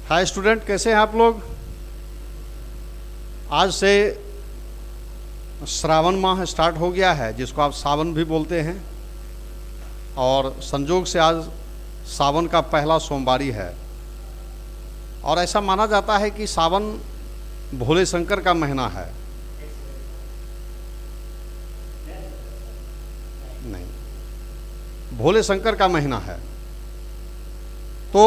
Hi student, कैसे हैं आप लोग। आज से श्रावण माह स्टार्ट हो गया है, जिसको आप सावन भी बोलते हैं, और संजोग से आज सावन का पहला सोमवारी है। और ऐसा माना जाता है कि सावन भोले शंकर का महीना है। नहीं, भोले शंकर का महीना है। तो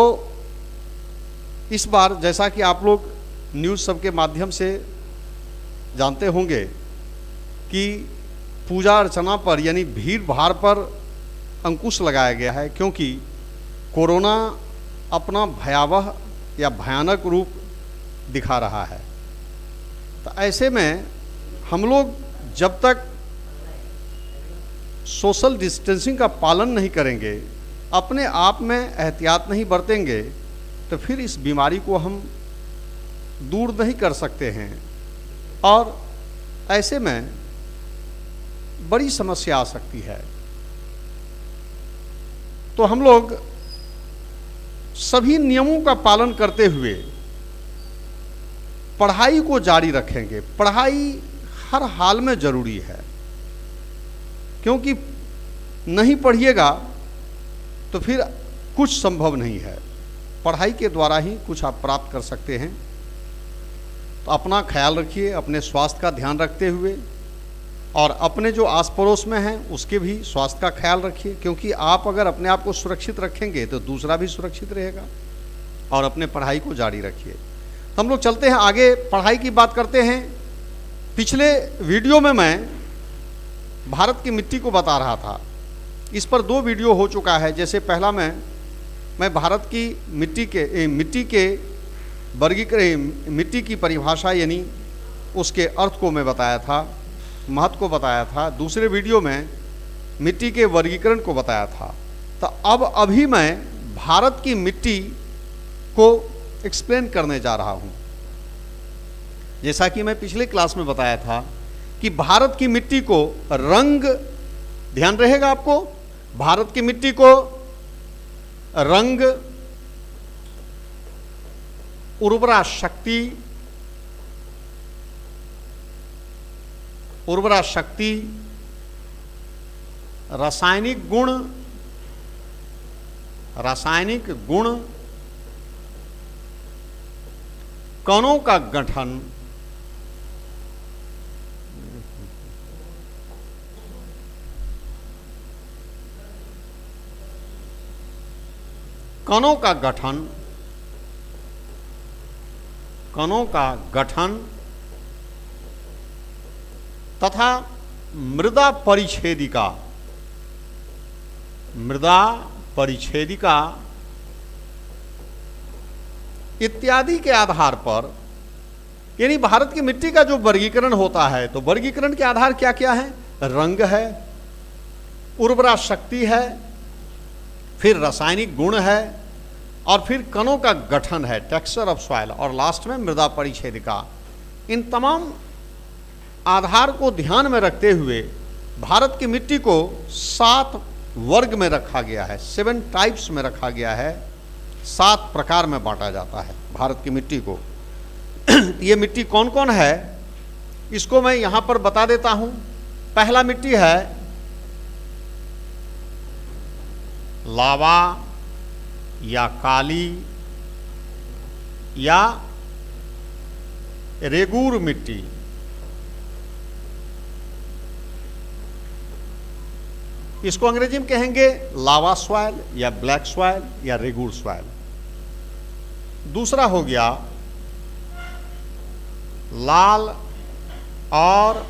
इस बार जैसा कि आप लोग न्यूज़ सब के माध्यम से जानते होंगे कि पूजा अर्चना पर यानी भीड़ भाड़ पर अंकुश लगाया गया है, क्योंकि कोरोना अपना भयावह या भयानक रूप दिखा रहा है। तो ऐसे में हम लोग जब तक सोशल डिस्टेंसिंग का पालन नहीं करेंगे, अपने आप में एहतियात नहीं बरतेंगे, तो फिर इस बीमारी को हम दूर नहीं कर सकते हैं और ऐसे में बड़ी समस्या आ सकती है। तो हम लोग सभी नियमों का पालन करते हुए पढ़ाई को जारी रखेंगे। पढ़ाई हर हाल में जरूरी है, क्योंकि नहीं पढ़िएगा तो फिर कुछ संभव नहीं है। पढ़ाई के द्वारा ही कुछ आप प्राप्त कर सकते हैं। तो अपना ख्याल रखिए, अपने स्वास्थ्य का ध्यान रखते हुए, और अपने जो आस पड़ोस में हैं उसके भी स्वास्थ्य का ख्याल रखिए, क्योंकि आप अगर अपने आप को सुरक्षित रखेंगे तो दूसरा भी सुरक्षित रहेगा। और अपने पढ़ाई को जारी रखिए। तो हम लोग चलते हैं आगे, पढ़ाई की बात करते हैं। पिछले वीडियो में मैं भारत की मिट्टी को बता रहा था। इस पर 2 वीडियो हो चुका है। जैसे पहला मैं भारत की मिट्टी के वर्गीकरण, मिट्टी की परिभाषा यानी उसके अर्थ को मैं बताया था, महत्व को बताया था। दूसरे वीडियो में मिट्टी के वर्गीकरण को बताया था। तो अभी मैं भारत की मिट्टी को एक्सप्लेन करने जा रहा हूँ। जैसा कि मैं पिछले क्लास में बताया था कि भारत की मिट्टी को रंग, ध्यान रहेगा आपको, भारत की मिट्टी को रंग, उर्वरा शक्ति, रासायनिक गुण, कणों का गठन, कणों का गठन तथा मृदा परिच्छेदिका इत्यादि के आधार पर, यानी भारत की मिट्टी का जो वर्गीकरण होता है, तो वर्गीकरण के आधार क्या क्या है? रंग है, उर्वरा शक्ति है, फिर रासायनिक गुण है, और फिर कणों का गठन है, टेक्सचर ऑफ सॉइल, और लास्ट में मृदा परिच्छेदिका। इन तमाम आधार को ध्यान में रखते हुए भारत की मिट्टी को 7 वर्ग में रखा गया है, 7 टाइप्स में रखा गया है, 7 प्रकार में बांटा जाता है भारत की मिट्टी को। ये मिट्टी कौन कौन है, इसको मैं यहाँ पर बता देता हूँ। पहला मिट्टी है लावा या काली या रेगूर मिट्टी। इसको अंग्रेजी में कहेंगे लावा सॉइल या ब्लैक सॉइल या रेगूर सॉइल। दूसरा हो गया लाल और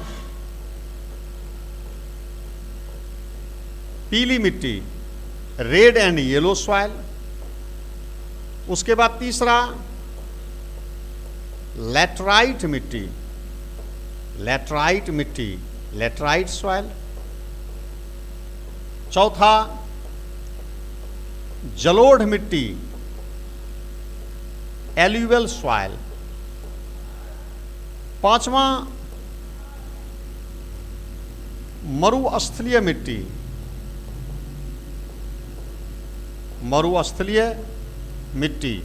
पीली मिट्टी, रेड एंड येलो सॉइल। उसके बाद तीसरा लैटराइट मिट्टी, लैटराइट सॉइल। चौथा जलोढ़ मिट्टी, एल्यूवियल सॉइल। पांचवा मरुस्थलीय मिट्टी, मरुस्थलीय मिट्टी।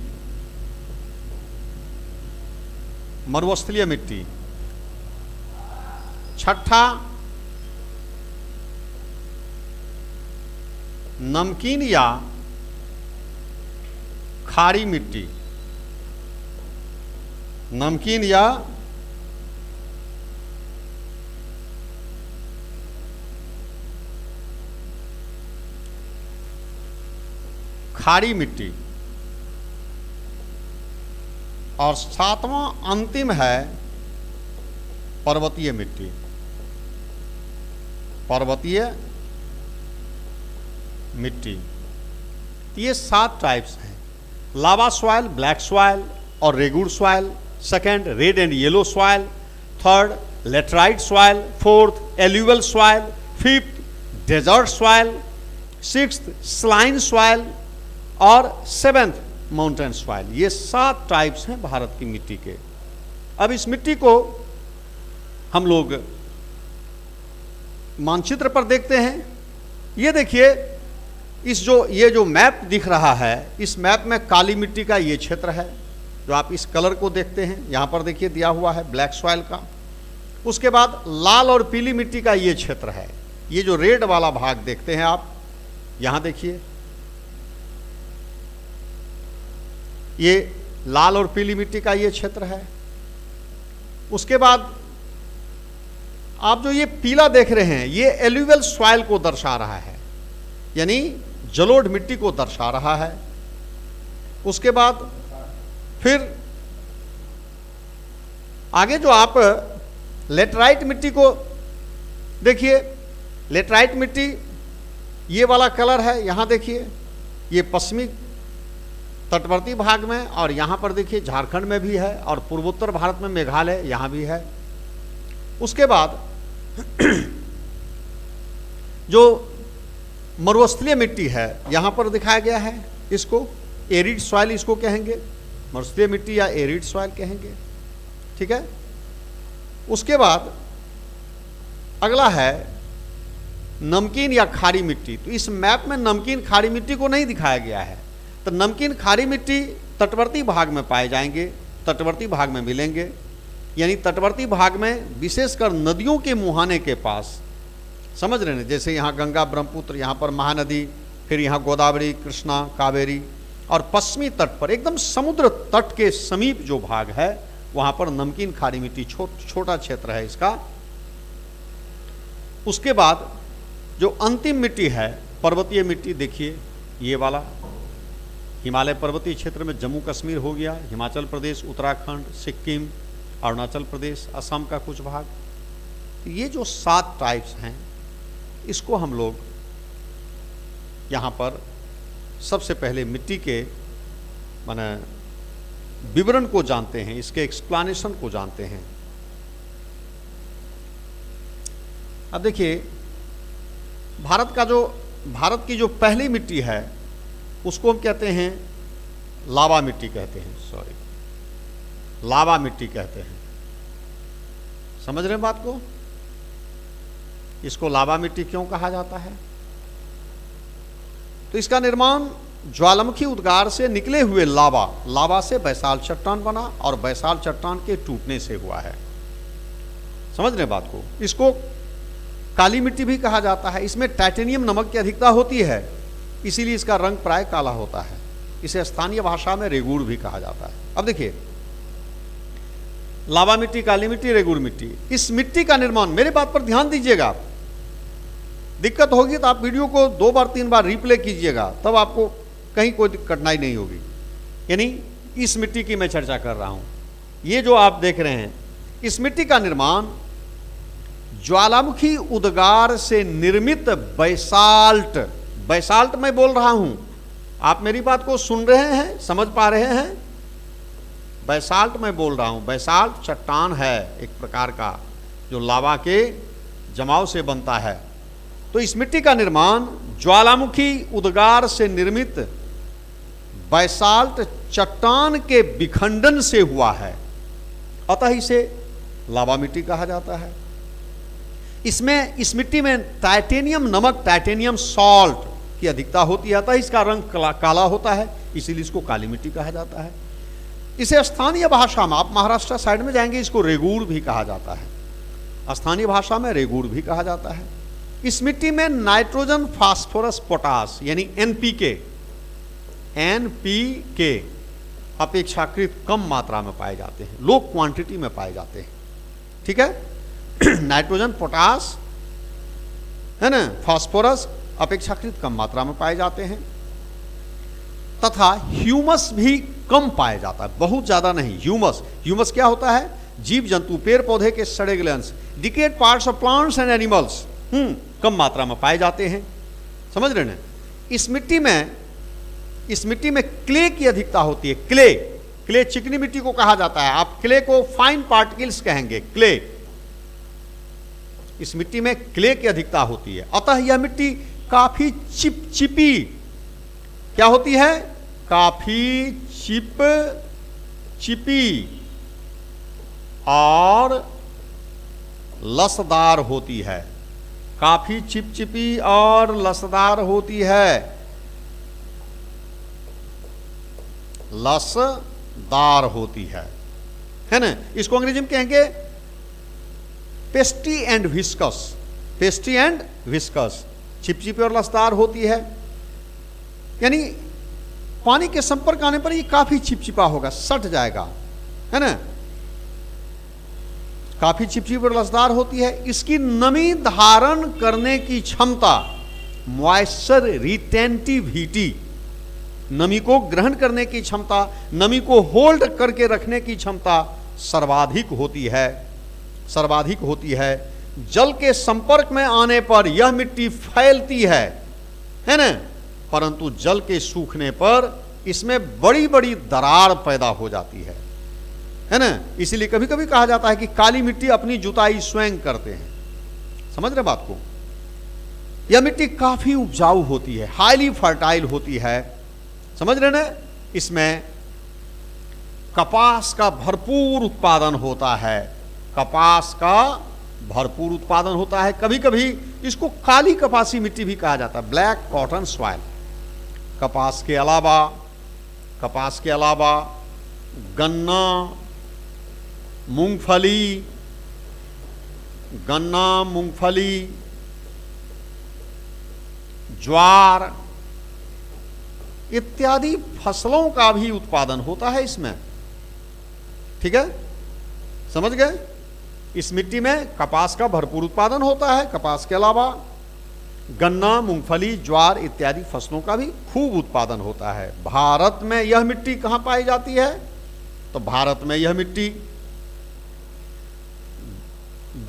मरुस्थलीय मिट्टी। छठा, नमकीन या खारी मिट्टी। नमकीन या खारी मिट्टी। और सातवां अंतिम है पर्वतीय मिट्टी। पर्वतीय मिट्टी। ये 7 टाइप्स हैं। लावा सॉइल, ब्लैक सॉइल और regur soil. Second, red and yellow soil. Third, laterite soil. Fourth, alluvial soil. Fifth, desert soil. Sixth, saline soil. और सेवेंथ, माउंटेन सॉइल। ये 7 टाइप्स हैं भारत की मिट्टी के। अब इस मिट्टी को हम लोग मानचित्र पर देखते हैं। ये देखिए, ये जो मैप दिख रहा है, इस मैप में काली मिट्टी का ये क्षेत्र है, जो आप इस कलर को देखते हैं। यहाँ पर देखिए दिया हुआ है ब्लैक सॉइल का। उसके बाद लाल और पीली मिट्टी का ये क्षेत्र है। ये जो रेड वाला भाग देखते हैं आप, यहाँ देखिए, ये लाल और पीली मिट्टी का ये क्षेत्र है। उसके बाद आप जो ये पीला देख रहे हैं, ये एल्यूवियल सॉइल को दर्शा रहा है, यानी जलोढ़ मिट्टी को दर्शा रहा है। उसके बाद फिर आगे जो आप लेटराइट मिट्टी को देखिए, लेटराइट मिट्टी ये वाला कलर है। यहाँ देखिए, ये पश्चिमी तटवर्ती भाग में, और यहाँ पर देखिए झारखंड में भी है, और पूर्वोत्तर भारत में मेघालय यहाँ भी है। उसके बाद जो मरुस्थलीय मिट्टी है, यहाँ पर दिखाया गया है, इसको एरिड सॉइल इसको कहेंगे, मरुस्थलीय मिट्टी या एरिड सॉइल कहेंगे। ठीक है। उसके बाद अगला है नमकीन या खारी मिट्टी। तो इस मैप में नमकीन खारी मिट्टी को नहीं दिखाया गया है। तो नमकीन खारी मिट्टी तटवर्ती भाग में पाए जाएंगे, तटवर्ती भाग में मिलेंगे, यानी तटवर्ती भाग में विशेषकर नदियों के मुहाने के पास, समझ रहे हैं, जैसे यहाँ गंगा, ब्रह्मपुत्र, यहाँ पर महानदी, फिर यहाँ गोदावरी, कृष्णा, कावेरी, और पश्चिमी तट पर एकदम समुद्र तट के समीप जो भाग है, वहाँ पर नमकीन खारी मिट्टी छोटा क्षेत्र है इसका। उसके बाद जो अंतिम मिट्टी है पर्वतीय मिट्टी, देखिए ये वाला हिमालय पर्वतीय क्षेत्र में जम्मू कश्मीर हो गया, हिमाचल प्रदेश, उत्तराखंड, सिक्किम, अरुणाचल प्रदेश, असम का कुछ भाग। ये जो 7 टाइप्स हैं, इसको हम लोग यहाँ पर सबसे पहले मिट्टी के माने विवरण को जानते हैं, इसके एक्सप्लेनेशन को जानते हैं। अब देखिए, भारत की जो पहली मिट्टी है उसको हम कहते हैं लावा मिट्टी कहते हैं, लावा मिट्टी कहते हैं। समझ रहे हैं बात को? इसको लावा मिट्टी क्यों कहा जाता है? तो इसका निर्माण ज्वालामुखी उद्गार से निकले हुए लावा से बैसाल्ट चट्टान बना, और बैसाल्ट चट्टान के टूटने से हुआ है। समझ रहे हैं बात को? इसको काली मिट्टी भी कहा जाता है। इसमें टाइटेनियम नमक की अधिकता होती है, इसीलिए इसका रंग प्राय काला होता है। इसे स्थानीय भाषा में रेगुड़ भी कहा जाता है। अब देखिए, लावा मिट्टी, काली मिट्टी, रेगुड़ मिट्टी, इस मिट्टी का निर्माण, मेरे बात पर ध्यान दीजिएगा, दिक्कत होगी तो आप वीडियो को 2 बार 3 बार रिप्ले कीजिएगा, तब आपको कहीं कोई कठिनाई नहीं होगी। यानी इस मिट्टी की मैं चर्चा कर रहा हूं। ये जो आप देख रहे हैं, इस मिट्टी का निर्माण ज्वालामुखी उद्गार से निर्मित बैसाल्ट मैं बोल रहा हूं, आप मेरी बात को सुन रहे हैं, समझ पा रहे हैं? बैसाल्ट मैं बोल रहा हूं। बैसाल्ट चट्टान है एक प्रकार का, जो लावा के जमाव से बनता है। तो इस मिट्टी का निर्माण ज्वालामुखी उद्गार से निर्मित बैसाल्ट चट्टान के विखंडन से हुआ है, अतः इसे लावा मिट्टी कहा जाता है। इस मिट्टी में टाइटेनियम नमक, टाइटेनियम सॉल्ट की अधिकता होती है, अतः इसका रंग काला होता है, इसीलिए इसको काली मिट्टी कहा जाता है। इसे स्थानीय भाषा में, आप महाराष्ट्र साइड में जाएंगे, इसको रेगूर भी कहा जाता है, स्थानीय भाषा में रेगूर भी कहा जाता है। इस मिट्टी में नाइट्रोजन, फास्फोरस, पोटास यानी एनपीके अपेक्षाकृत कम मात्रा में पाए जाते हैं, लो क्वांटिटी में पाए जाते हैं। ठीक है नाइट्रोजन, पोटास है ना, फास्फोरस अपेक्षाकृत कम मात्रा में पाए जाते हैं, तथा ह्यूमस भी कम पाया जाता है, बहुत ज्यादा नहीं। ह्यूमस क्या होता है? जीव जंतु, पेड़ पौधे के सड़े गले अंश, decayed parts of plants and animals कम मात्रा में पाए जाते हैं। समझ रहे हैं? इस मिट्टी में क्ले की अधिकता होती है। क्ले चिकनी मिट्टी को कहा जाता है, आप क्ले को फाइन पार्टिकल्स कहेंगे, क्ले। इस मिट्टी में क्ले की अधिकता होती है, अतः यह मिट्टी काफी चिपचिपी क्या होती है? काफी चिपचिपी और लसदार होती है। काफी चिपचिपी और लसदार होती है, लसदार होती है ना। इसको अंग्रेजी में कहेंगे pasty and viscous. Pasty and viscous, चिपचिपी और लसदार होती है, यानी पानी के संपर्क आने पर ये काफी चिपचिपा होगा, सट जाएगा, है ना। काफी चिपचिपी और लसदार होती है। इसकी नमी धारण करने की क्षमता, मॉइस्चर रिटेंटिविटी, नमी को ग्रहण करने की क्षमता, नमी को होल्ड करके रखने की क्षमता सर्वाधिक होती है। जल के संपर्क में आने पर यह मिट्टी फैलती है ना, परंतु जल के सूखने पर इसमें बड़ी बड़ी दरार पैदा हो जाती है ना। इसीलिए कभी कभी कहा जाता है कि काली मिट्टी अपनी जुताई स्वयं करते हैं। समझ रहे बात को? यह मिट्टी काफी उपजाऊ होती है, हाईली फर्टाइल होती है। समझ रहे ना? इसमें कपास का भरपूर उत्पादन होता है, कपास का भरपूर उत्पादन होता है। कभी कभी इसको काली कपासी मिट्टी भी कहा जाता है, ब्लैक कॉटन सॉइल। कपास के अलावा गन्ना, मूंगफली, ज्वार इत्यादि फसलों का भी उत्पादन होता है इसमें। ठीक है, समझ गए? इस मिट्टी में कपास का भरपूर उत्पादन होता है, कपास के अलावा गन्ना, मूंगफली, ज्वार इत्यादि फसलों का भी खूब उत्पादन होता है। भारत में यह मिट्टी कहां पाई जाती है? तो भारत में यह मिट्टी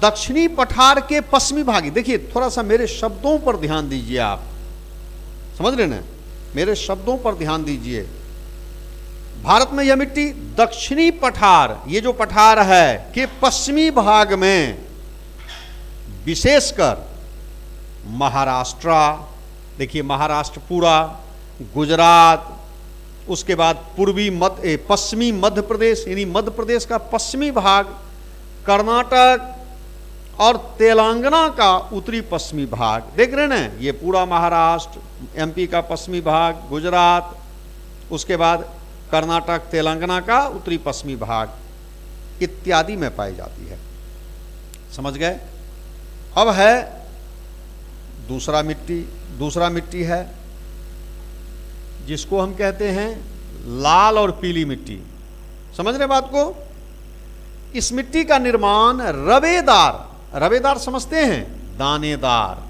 दक्षिणी पठार के पश्चिमी भाग, देखिए थोड़ा सा मेरे शब्दों पर ध्यान दीजिए आप, समझ रहे ना, मेरे शब्दों पर ध्यान दीजिए। भारत में यह मिट्टी दक्षिणी पठार, ये जो पठार है, के पश्चिमी भाग में, विशेषकर महाराष्ट्र, देखिए महाराष्ट्र पूरा, गुजरात, उसके बाद पश्चिमी मध्य प्रदेश यानी मध्य प्रदेश का पश्चिमी भाग, कर्नाटक और तेलंगाना का उत्तरी पश्चिमी भाग, देख रहे हैं ना, ये पूरा महाराष्ट्र, एमपी का पश्चिमी भाग, गुजरात, उसके बाद कर्नाटक, तेलंगाना का उत्तरी पश्चिमी भाग इत्यादि में पाई जाती है। समझ गए? अब है दूसरा मिट्टी है जिसको हम कहते हैं लाल और पीली मिट्टी। समझ रहे बात को? इस मिट्टी का निर्माण रवेदार समझते हैं, दानेदार,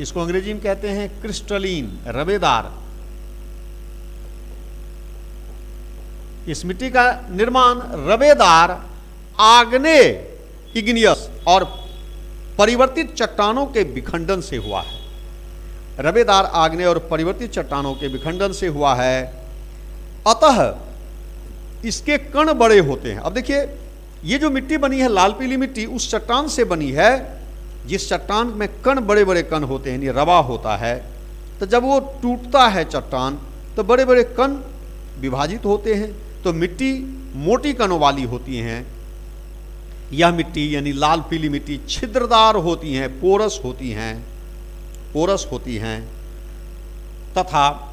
इसको अंग्रेजी में कहते हैं क्रिस्टलीन, रवेदार। इस मिट्टी का निर्माण रवेदार, आग्नेय, इग्नियस और परिवर्तित चट्टानों के विखंडन से हुआ है। रवेदार, आग्नेय और परिवर्तित चट्टानों के विखंडन से हुआ है, अतः इसके कण बड़े होते हैं। अब देखिए, ये जो मिट्टी बनी है लाल पीली मिट्टी, उस चट्टान से बनी है जिस चट्टान में कण बड़े बड़े कण होते हैं, रवा होता है। तो जब वो टूटता है चट्टान, तो बड़े बड़े कण विभाजित होते हैं, तो मिट्टी मोटी कणों वाली होती हैं। यह मिट्टी यानी लाल पीली मिट्टी छिद्रदार होती हैं, पोरस होती हैं तथा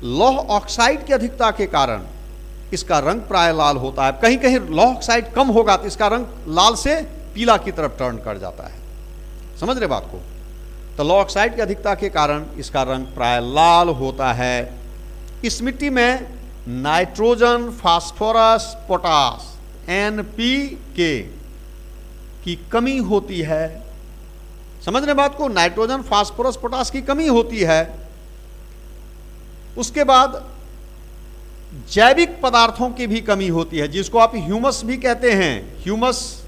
लौह ऑक्साइड की अधिकता के कारण इसका रंग प्राय लाल होता है। कहीं कहीं लौह ऑक्साइड कम होगा तो इसका रंग लाल से पीला की तरफ टर्न कर जाता है। समझ रहे बात को? तो लौह ऑक्साइड की अधिकता के कारण इसका रंग प्राय लाल होता है। इस मिट्टी में नाइट्रोजन, फास्फोरस, पोटास NPK की कमी होती है। समझ रहे बात को? नाइट्रोजन, फास्फोरस, पोटास की कमी होती है। उसके बाद जैविक पदार्थों की भी कमी होती है, जिसको आप ह्यूमस भी कहते हैं। ह्यूमस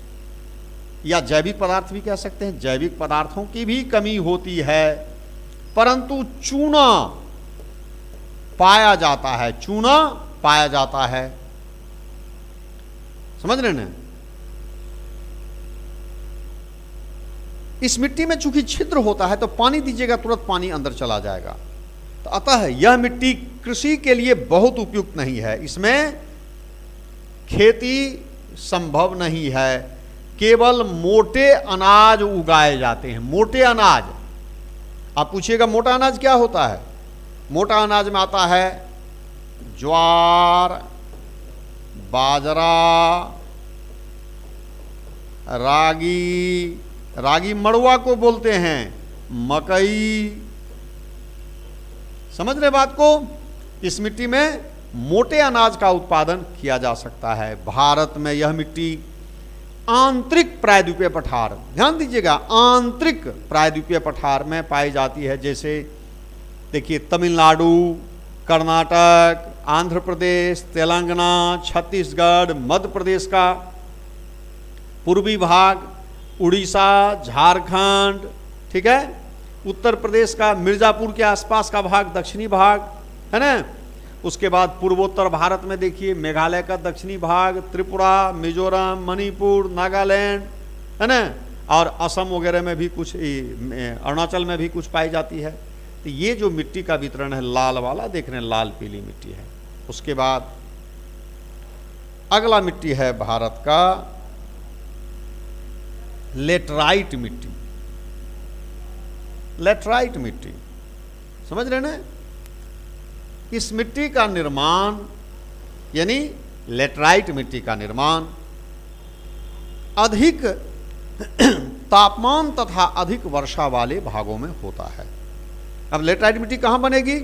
या जैविक पदार्थ भी कह सकते हैं। जैविक पदार्थों की भी कमी होती है, परंतु चूना पाया जाता है। चूना पाया जाता है। समझ रहे ना? इस मिट्टी में चूंकि छिद्र होता है तो पानी दीजिएगा तुरंत पानी अंदर चला जाएगा। तो अतः यह मिट्टी कृषि के लिए बहुत उपयुक्त नहीं है। इसमें खेती संभव नहीं है। केवल मोटे अनाज उगाए जाते हैं। मोटे अनाज, आप पूछिएगा मोटा अनाज क्या होता है? मोटा अनाज में आता है ज्वार, बाजरा, रागी, रागी मड़ुआ को बोलते हैं, मकई। समझ रहे बात को? इस मिट्टी में मोटे अनाज का उत्पादन किया जा सकता है। भारत में यह मिट्टी आंतरिक प्रायद्वीपीय पठार, ध्यान दीजिएगा, आंतरिक प्रायद्वीपीय पठार में पाई जाती है। जैसे देखिए तमिलनाडु, कर्नाटक, आंध्र प्रदेश, तेलंगाना, छत्तीसगढ़, मध्य प्रदेश का पूर्वी भाग, उड़ीसा, झारखंड, ठीक है, उत्तर प्रदेश का मिर्जापुर के आसपास का भाग, दक्षिणी भाग, है ना। उसके बाद पूर्वोत्तर भारत में देखिए मेघालय का दक्षिणी भाग, त्रिपुरा, मिजोरम, मणिपुर, नागालैंड, है ना, और असम वगैरह में भी कुछ, अरुणाचल में भी कुछ पाई जाती है। तो ये जो मिट्टी का वितरण है लाल वाला, देख रहे हैं, लाल पीली मिट्टी है। उसके बाद अगला मिट्टी है भारत का लेटराइट मिट्टी। लेटराइट मिट्टी, समझ रहे ना? इस मिट्टी का निर्माण, यानी लेटराइट मिट्टी का निर्माण अधिक तापमान तथा अधिक वर्षा वाले भागों में होता है। अब लेटराइट मिट्टी कहाँ बनेगी?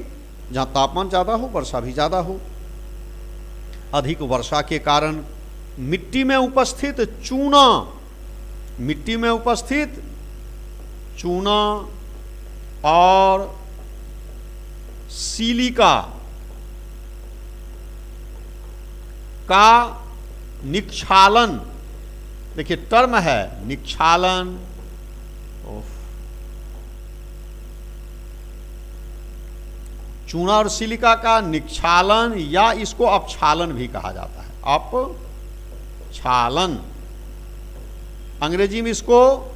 जहाँ तापमान ज़्यादा हो, वर्षा भी ज़्यादा हो। अधिक वर्षा के कारण मिट्टी में उपस्थित चूना, मिट्टी में उपस्थित चूना और सिलिका का निक्षालन, देखिए टर्म है निक्षालन, चूना और सिलिका का निक्षालन, या इसको अपक्षालन भी कहा जाता है। अपक्षालन, अंग्रेजी में इसको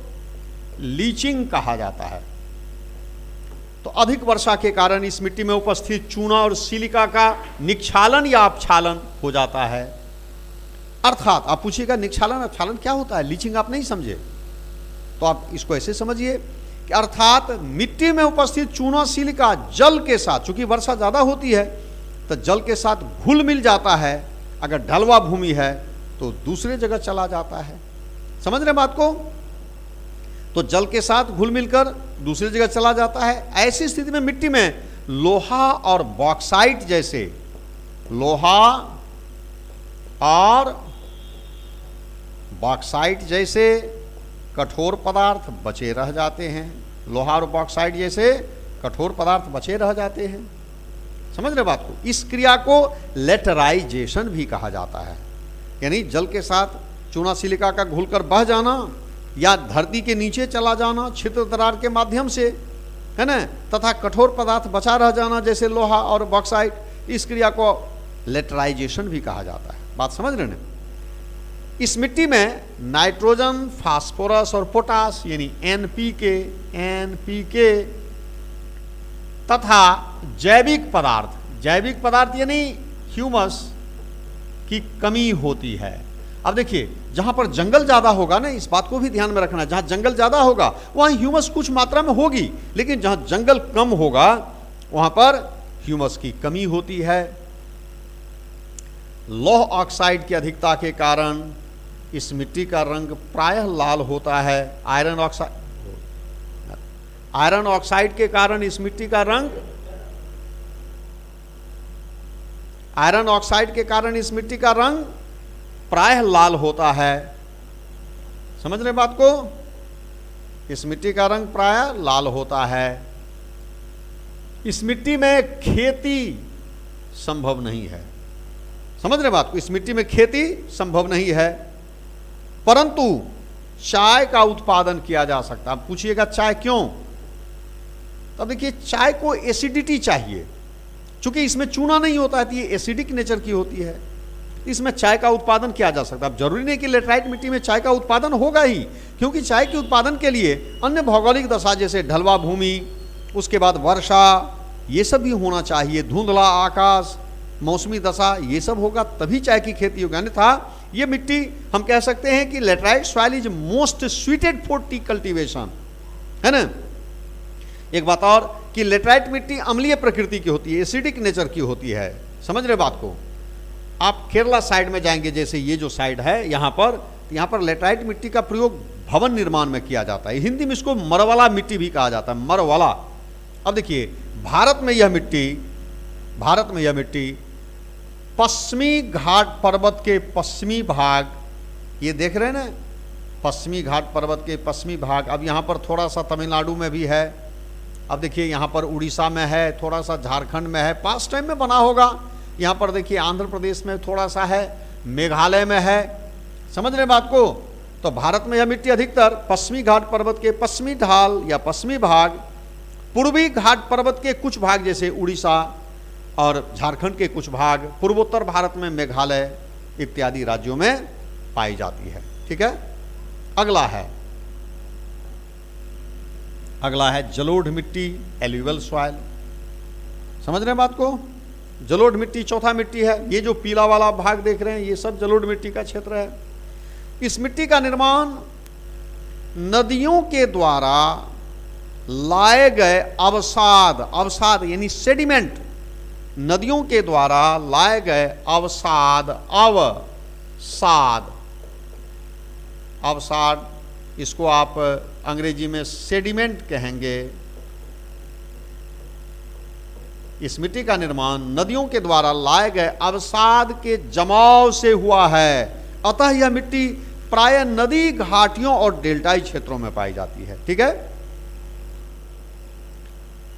लीचिंग कहा जाता है। तो अधिक वर्षा के कारण इस मिट्टी में उपस्थित चूना और सिलिका का निक्षालन या अपक्षालन हो जाता है। अर्थात आप पूछिएगा निक्षालन अपक्षालन क्या होता है? लीचिंग आप नहीं समझे तो आप इसको ऐसे समझिए कि अर्थात मिट्टी में उपस्थित चूना सिलिका जल के साथ, चूंकि वर्षा ज़्यादा होती है तो जल के साथ घुल मिल जाता है। अगर ढलवा भूमि है तो दूसरे जगह चला जाता है। समझ रहे बात को? तो जल के साथ घुल मिलकर दूसरी जगह चला जाता है। ऐसी स्थिति में मिट्टी में लोहा और बॉक्साइट जैसे, लोहा और बॉक्साइट जैसे कठोर पदार्थ बचे रह जाते हैं। लोहा और बॉक्साइट जैसे कठोर पदार्थ बचे रह जाते हैं। समझ रहे बात को? इस क्रिया को लेटराइजेशन भी कहा जाता है, यानी जल के साथ चूना सिलिका का घुलकर बह जाना या धरती के नीचे चला जाना छिद्र दरार के माध्यम से, है ना, तथा कठोर पदार्थ बचा रह जाना जैसे लोहा और बॉक्साइट, इस क्रिया को लेटराइजेशन भी कहा जाता है। बात समझ रहे हैं? इस मिट्टी में नाइट्रोजन, फास्फोरस और पोटास यानी NPK तथा जैविक पदार्थ यानी ह्यूमस की कमी होती है। अब देखिए जहां पर जंगल ज्यादा होगा ना, इस बात को भी ध्यान में रखना, जहां जंगल ज्यादा होगा वहां ह्यूमस कुछ मात्रा में होगी, लेकिन जहां जंगल कम होगा वहां पर ह्यूमस की कमी होती है। लौह ऑक्साइड की अधिकता के कारण इस मिट्टी का रंग प्रायः लाल होता है। आयरन ऑक्साइड के कारण इस मिट्टी का रंग आयरन ऑक्साइड के कारण इस मिट्टी का रंग प्रायः लाल होता है। समझ रहे बात को? इस मिट्टी का रंग प्रायः लाल होता है। इस मिट्टी में खेती संभव नहीं है। समझ रहे बात को? इस मिट्टी में खेती संभव नहीं है, परंतु चाय का उत्पादन किया जा सकता है। अब पूछिएगा चाय क्यों? तब देखिए, चाय को एसिडिटी चाहिए, चूंकि इसमें चूना नहीं होता है तो ये एसिडिक नेचर की होती है, इसमें चाय का उत्पादन किया जा सकता है। अब जरूरी नहीं कि लेटराइट मिट्टी में चाय का उत्पादन होगा ही, क्योंकि चाय के उत्पादन के लिए अन्य भौगोलिक दशा जैसे ढलवा भूमि, उसके बाद वर्षा, ये सब भी होना चाहिए, धुंधला आकाश, मौसमी दशा, ये सब होगा तभी चाय की खेती होगी। अन्यथा ये मिट्टी हम कह सकते हैं कि laterite soil is most suited for T cultivation, है ना। एक बात और कि लेटराइट मिट्टी अम्लीय प्रकृति की होती है, एसिडिक नेचर की होती है। समझ रहे बात को? आप केरला साइड में जाएंगे, जैसे ये जो साइड है यहाँ पर लेटराइट मिट्टी का प्रयोग भवन निर्माण में किया जाता है। हिंदी में इसको मरवाला मिट्टी भी कहा जाता है, मरवाला। अब देखिए, भारत में यह मिट्टी पश्चिमी घाट पर्वत के पश्चिमी भाग, ये देख रहे हैं ना, पश्चिमी घाट पर्वत के पश्चिमी भाग। अब यहाँ पर थोड़ा सा तमिलनाडु में भी है, अब देखिए यहाँ पर उड़ीसा में है, थोड़ा सा झारखंड में है, पास्ट टाइम में बना होगा। यहाँ पर देखिए आंध्र प्रदेश में थोड़ा सा है, मेघालय में है। समझ रहे बात को? तो भारत में यह मिट्टी अधिकतर पश्चिमी घाट पर्वत के पश्चिमी ढाल या पश्चिमी भाग, पूर्वी घाट पर्वत के कुछ भाग जैसे उड़ीसा और झारखंड के कुछ भाग, पूर्वोत्तर भारत में मेघालय इत्यादि राज्यों में पाई जाती है। ठीक है, अगला है जलोढ़ मिट्टी, एल्यूवियल सॉइल। समझ रहे हैं बात को? जलोढ़ मिट्टी चौथा मिट्टी है। ये जो पीला वाला भाग देख रहे हैं, ये सब जलोढ़ मिट्टी का क्षेत्र है। इस मिट्टी का निर्माण नदियों के द्वारा लाए गए अवसाद यानी सेडिमेंट, नदियों के द्वारा लाए गए अवसाद, इसको आप अंग्रेजी में सेडिमेंट कहेंगे। इस मिट्टी का निर्माण नदियों के द्वारा लाए गए अवसाद के जमाव से हुआ है, अतः यह मिट्टी प्रायः नदी घाटियों और डेल्टाई क्षेत्रों में पाई जाती है। ठीक है,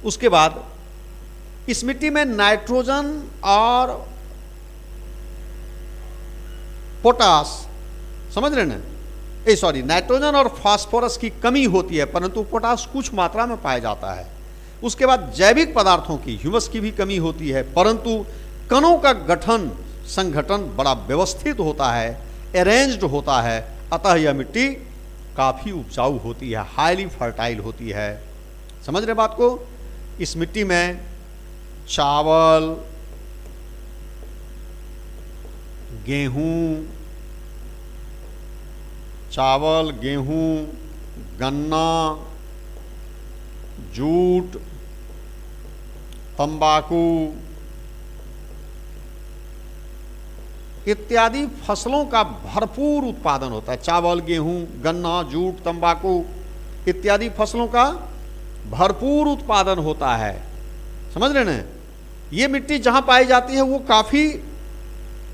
उसके बाद इस मिट्टी में नाइट्रोजन और पोटास, समझ रहे ना, नाइट्रोजन और फास्फोरस की कमी होती है, परंतु पोटास कुछ मात्रा में पाया जाता है। उसके बाद जैविक पदार्थों की, ह्यूमस की भी कमी होती है, परंतु कणों का संगठन बड़ा व्यवस्थित होता है, अरेंज्ड होता है, अतः यह मिट्टी काफ़ी उपजाऊ होती है, हाईली फर्टाइल होती है। समझ रहे बात को? इस मिट्टी में चावल, गेहूं, गन्ना, जूट, तंबाकू इत्यादि फसलों का भरपूर उत्पादन होता है। चावल, गेहूं, गन्ना, जूट, तंबाकू इत्यादि फसलों का भरपूर उत्पादन होता है। समझ रहे ना? ये मिट्टी जहाँ पाई जाती है वो काफ़ी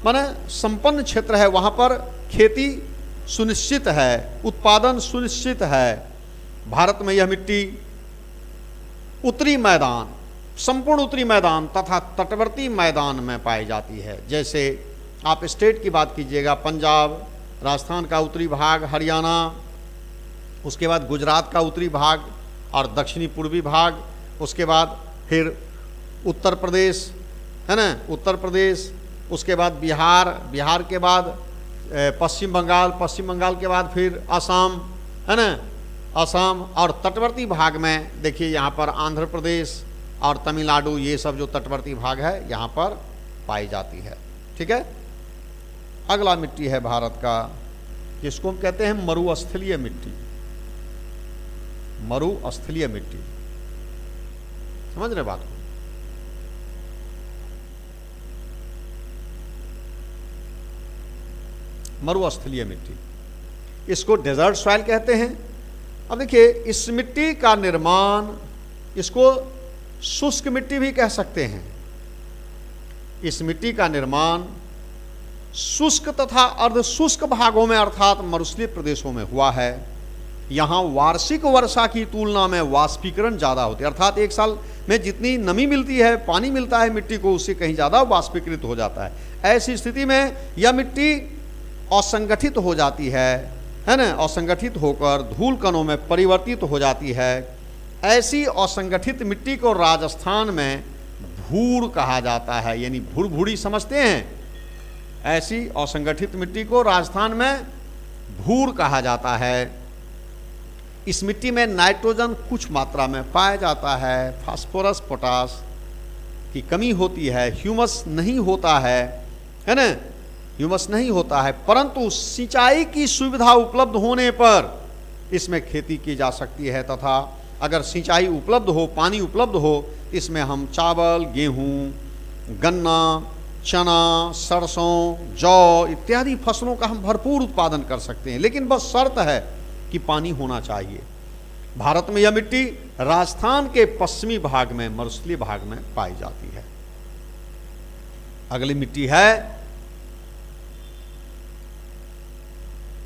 माने संपन्न क्षेत्र है, वहाँ पर खेती सुनिश्चित है, उत्पादन सुनिश्चित है। भारत में यह मिट्टी उत्तरी मैदान, संपूर्ण उत्तरी मैदान तथा तटवर्ती मैदान में पाई जाती है। जैसे आप स्टेट की बात कीजिएगा, पंजाब, राजस्थान का उत्तरी भाग, हरियाणा, उसके बाद गुजरात का उत्तरी भाग और दक्षिणी पूर्वी भाग, उसके बाद फिर उत्तर प्रदेश, है ना, उत्तर प्रदेश, उसके बाद बिहार के बाद पश्चिम बंगाल के बाद फिर असम, है ना, असम, और तटवर्ती भाग में देखिए यहाँ पर आंध्र प्रदेश और तमिलनाडु, ये सब जो तटवर्ती भाग है यहाँ पर पाई जाती है। ठीक है, अगला मिट्टी है भारत का, जिसको हम कहते हैं मरुस्थलीय मिट्टी। मरुस्थलीय मिट्टी, समझ रहे बात को? मरुस्थलीय मिट्टी, इसको डेजर्ट सॉइल कहते हैं। अब देखिए, इस मिट्टी का निर्माण, इसको शुष्क मिट्टी भी कह सकते हैं। इस मिट्टी का निर्माण शुष्क तथा अर्धशुष्क भागों में अर्थात मरुस्थलीय प्रदेशों में हुआ है। यहाँ वार्षिक वर्षा की तुलना में वाष्पीकरण ज़्यादा होती है, अर्थात एक साल में जितनी नमी मिलती है, पानी मिलता है मिट्टी को, उससे कहीं ज़्यादा वाष्पीकृत हो जाता है। ऐसी स्थिति में यह मिट्टी असंगठित हो जाती है ना, असंगठित होकर धूल कणों में परिवर्तित हो जाती है। ऐसी असंगठित मिट्टी को राजस्थान में भूर कहा जाता है, यानी भुरभुरी समझते हैं। ऐसी असंगठित मिट्टी को राजस्थान में भूर कहा जाता है। इस मिट्टी में नाइट्रोजन कुछ मात्रा में पाया जाता है, फास्फोरस पोटास की कमी होती है, ह्यूमस नहीं होता है ना, ह्यूमस नहीं होता है, परंतु सिंचाई की सुविधा उपलब्ध होने पर इसमें खेती की जा सकती है। तथा अगर सिंचाई उपलब्ध हो, पानी उपलब्ध हो, इसमें हम चावल, गेहूँ, गन्ना, चना, सरसों, जौ इत्यादि फसलों का हम भरपूर उत्पादन कर सकते हैं, लेकिन बस शर्त है कि पानी होना चाहिए। भारत में यह मिट्टी राजस्थान के पश्चिमी भाग में, मरुस्थलीय भाग में पाई जाती है। अगली मिट्टी है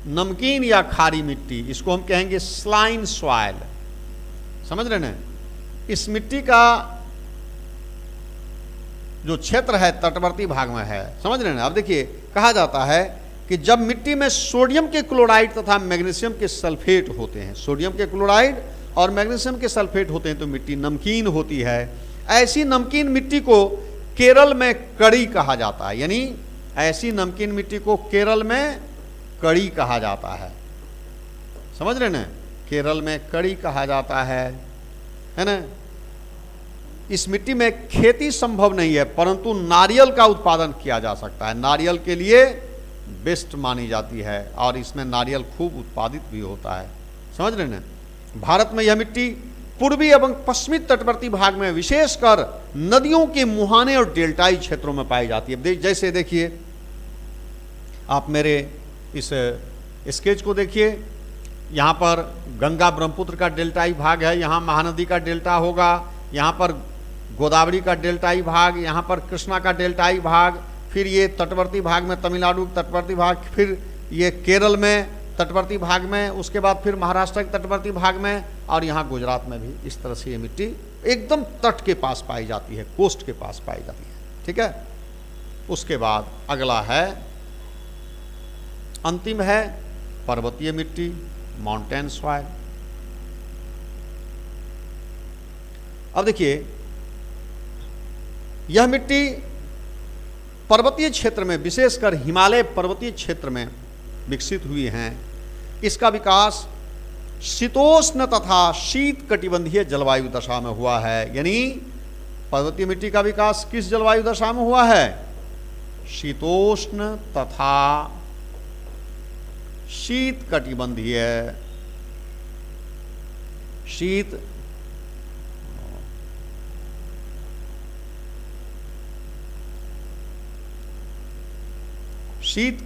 नमकीन या खारी मिट्टी, इसको हम कहेंगे स्लाइन सॉइल। समझ रहे ना, इस मिट्टी का जो क्षेत्र है तटवर्ती भाग में है, समझ रहे ना। अब देखिए, कहा जाता है कि जब मिट्टी में सोडियम के क्लोराइड तथा मैग्नीशियम के सल्फेट होते हैं, सोडियम के क्लोराइड और मैग्नीशियम के सल्फेट होते हैं, तो मिट्टी नमकीन होती है। ऐसी नमकीन मिट्टी को केरल में कड़ी कहा जाता है, यानी ऐसी नमकीन मिट्टी को केरल में कड़ी कहा जाता है। समझ रहे ना, केरल में कड़ी कहा जाता है ना। इस मिट्टी में खेती संभव नहीं है, परंतु नारियल का उत्पादन किया जा सकता है। नारियल के लिए बेस्ट मानी जाती है और इसमें नारियल खूब उत्पादित भी होता है। समझ रहे ना। भारत में यह मिट्टी पूर्वी एवं पश्चिमी तटवर्ती भाग में विशेषकर नदियों के मुहाने और डेल्टाई क्षेत्रों में पाई जाती है। जैसे देखिए, आप मेरे इस स्केच को देखिए, यहाँ पर गंगा ब्रह्मपुत्र का डेल्टाई भाग है, यहाँ महानदी का डेल्टा होगा, यहाँ पर गोदावरी का डेल्टाई भाग, यहाँ पर कृष्णा का डेल्टाई भाग, फिर ये तटवर्ती भाग में तमिलनाडु तटवर्ती भाग, फिर ये केरल में तटवर्ती भाग में, उसके बाद फिर महाराष्ट्र के तटवर्ती भाग में, और यहाँ गुजरात में भी इस तरह से ये मिट्टी एकदम तट के पास पाई जाती है, कोस्ट के पास पाई जाती है। ठीक है। उसके बाद अगला है, अंतिम है पर्वतीय मिट्टी, माउंटेन सॉइल। अब देखिए, यह मिट्टी पर्वतीय क्षेत्र में, विशेषकर हिमालय पर्वतीय क्षेत्र में विकसित हुई हैं। इसका विकास शीतोष्ण तथा शीत कटिबंधीय जलवायु दशा में हुआ है। यानी पर्वतीय मिट्टी का विकास किस जलवायु दशा में हुआ है? शीतोष्ण तथा शीत कटिबंधीय, शीत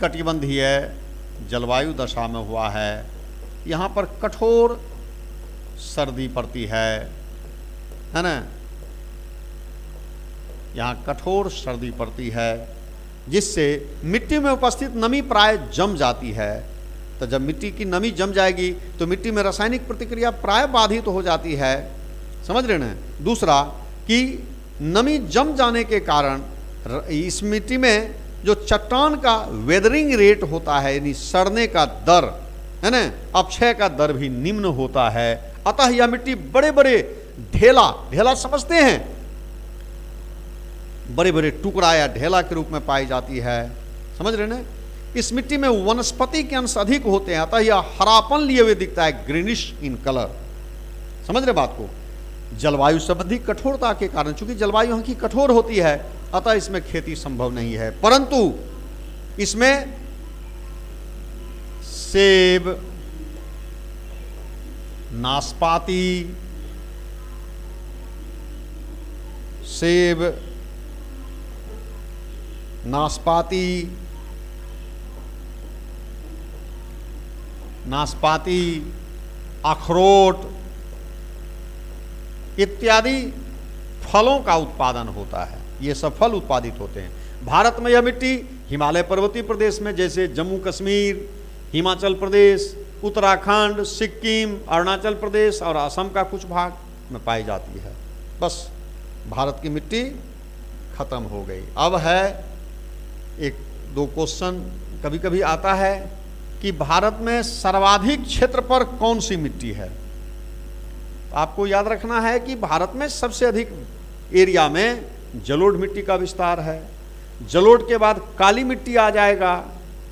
कटिबंधीय जलवायु दशा में हुआ है। यहाँ पर कठोर सर्दी पड़ती है ना, यहाँ कठोर सर्दी पड़ती है, जिससे मिट्टी में उपस्थित नमी प्राय जम जाती है। तो जब मिट्टी की नमी जम जाएगी तो मिट्टी में रासायनिक प्रतिक्रिया प्राय बाधित हो जाती है। समझ रहे हैं। दूसरा कि नमी जम जाने के कारण इस मिट्टी में जो चट्टान का वेदरिंग रेट होता है, यानी सड़ने का दर है ना, अपक्षय का दर भी निम्न होता है। अतः यह मिट्टी बड़े बड़े ढेला समझते हैं, बड़े बड़े टुकड़ा या ढेला के रूप में पाई जाती है। समझ रहे ना। इस मिट्टी में वनस्पति के अंश अधिक होते हैं, अतः यह हरापन लिए हुए दिखता है, ग्रीनिश इन कलर। समझ रहे बात को। जलवायु संबंधी कठोरता के कारण, चूंकि जलवायु यहाँ की कठोर होती है, अतः इसमें खेती संभव नहीं है। परंतु इसमें सेब, नाशपाती, नाशपाती, अखरोट इत्यादि फलों का उत्पादन होता है। ये सब फल उत्पादित होते हैं। भारत में यह मिट्टी हिमालय पर्वतीय प्रदेश में जैसे जम्मू कश्मीर, हिमाचल प्रदेश, उत्तराखंड, सिक्किम, अरुणाचल प्रदेश और असम का कुछ भाग में पाई जाती है। बस भारत की मिट्टी खत्म हो गई। अब है एक दो क्वेश्चन कभी कभी आता है कि भारत में सर्वाधिक क्षेत्र पर कौन सी मिट्टी है। तो आपको याद रखना है कि भारत में सबसे अधिक एरिया में जलोढ़ मिट्टी का विस्तार है। जलोढ़ के बाद काली मिट्टी आ जाएगा,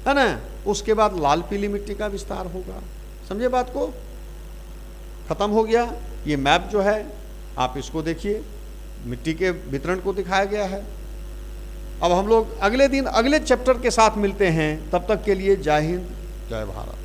है ना, उसके बाद लाल पीली मिट्टी का विस्तार होगा। समझे बात को? खत्म हो गया। ये मैप जो है आप इसको देखिए, मिट्टी के वितरण को दिखाया गया है। अब हम लोग अगले दिन अगले चैप्टर के साथ मिलते हैं। तब तक के लिए जय हिंद, जय भारत।